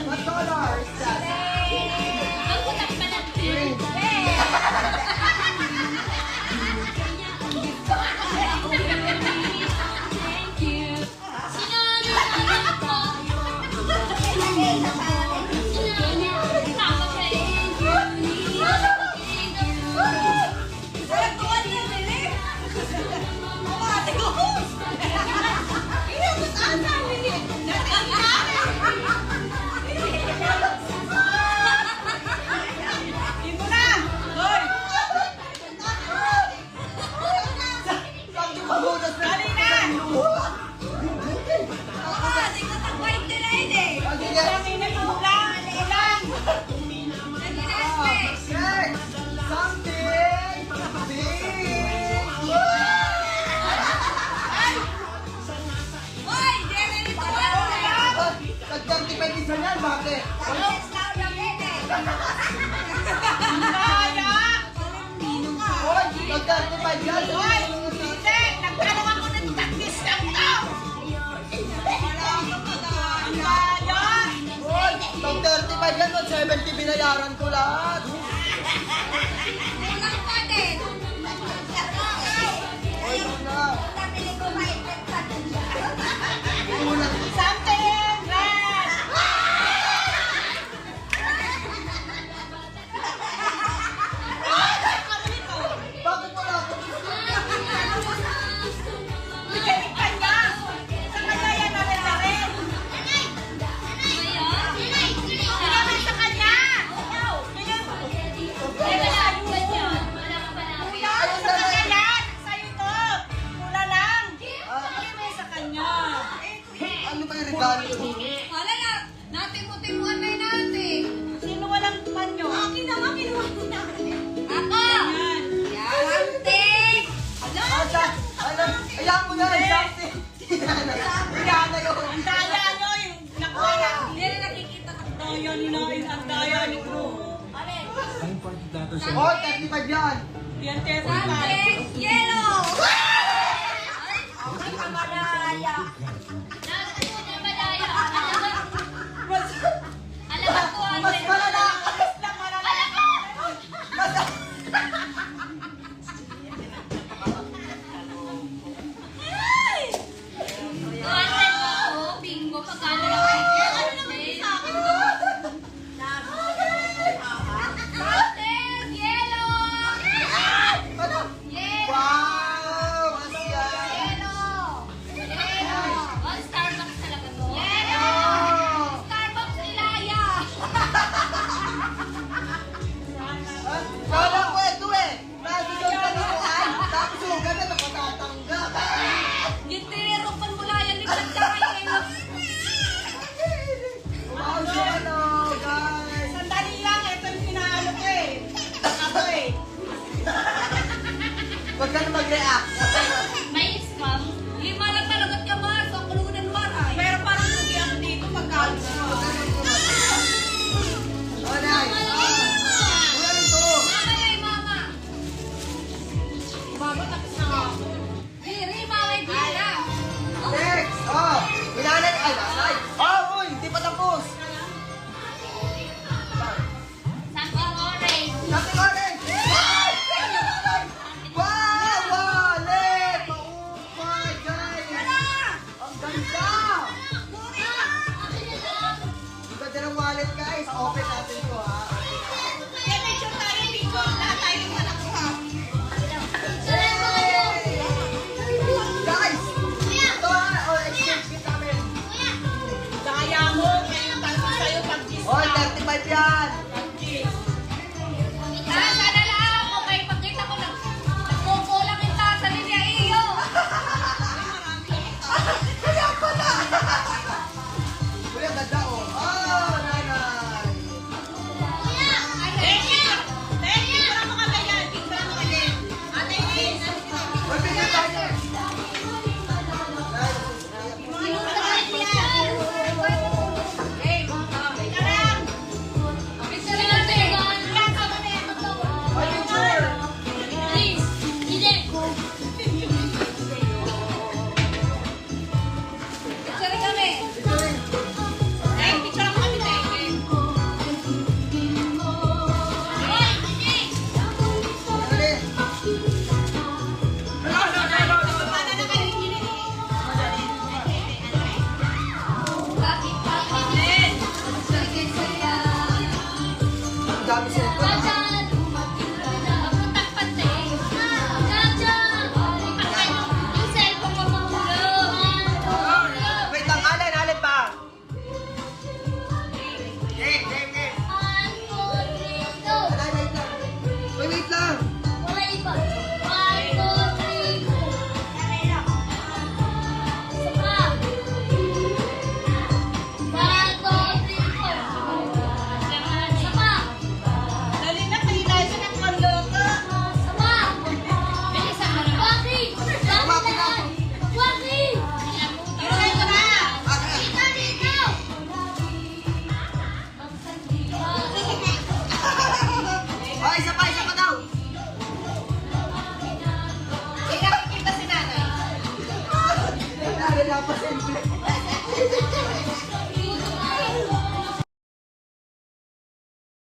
What color is that? Magputak pa lang. Green. Thank you. Sinanay ko. Bakit? Hoy, mag-35 yan. Nagtanong ako ng taktis lang to! Hoy, mag-35 yan. 70 binayaran ko lahat. Hoy, muna. Ulat. Something! Red! Bakit wala ako? Bigay ka niya! Sa kanya yan namin na rin! Ginamit sa kanya! Ano sa kanya yan? Sa'yo to! Mula lang! Bigay mo yan sa kanya! Ano ba yung regalo ko? Natin-mutimuan na natin. Sino walang panyo? Akin na nga, kinuha ko na. Ako! Yan! Something! Ayan mo na, something. Ayan na yun. Ang daya nyo yung nakuha na! Hindi na nakikita ko. Ang daya ni Noy! Ang daya ni Bro! Hoy, 35 yan. Yan, Tete! Something! Yellow! Ay, kamalaya. Nakakita ko na malaya. Alam ko, Mas malala. Lang marami! Content mo ako, bingo, pagkano na kayo? Ano naman yung sa akin to? Something! Yellow! Ano? Yellow! Wow! Asya! Yellow! Yellow! Oh, Starbucks talaga to? Oh! Starbucks nilaya! Kala ko ito eh. Nasusunod ka nito ay. Tapos yung ganda na patatanggap. Yung tiniro pa mula yan, likod ka kayo. Wow, so ano, guys. Sandali lang, ito yung pinaano ko eh. Ako eh. Huwag ka na mag-react. May scam. Lima lang talaga siya ba? So, kulunan maray. Pero parang hindi ako dito magkano. Oh, nice. Kuya nito. Mamay, mama. Mama, tapos na nga ako. Diri, mamay, dira. Next. Oh, pinanay. Ay, nasay. Oh, uy, hindi pa tapos. Something orange. Something orange. Ay! Wow, wallet. Oh my God. Ang ganda. Ang ganda ng wallet, guys. Open natin ito, ha. Kaya picture tayo, picture. Lahat tayo yung anak ko ha. Guys, ito ha. Oh, exchange gift namin. Daya mo, kaya yung tanong sa'yo pag kiss Oh, ka. 35 yan. Pag kiss. Sana lang ako may pagkita ko nagkukulang yung tasa niya iyo. Kaya pala. Uy, ang ganda, oh. Oh, nanay. Thank you. Thank you. Para mo kami yan. Para mo kami. Ate Liz. Uy, bigyan tayo. Hey, teka lang. napasimple.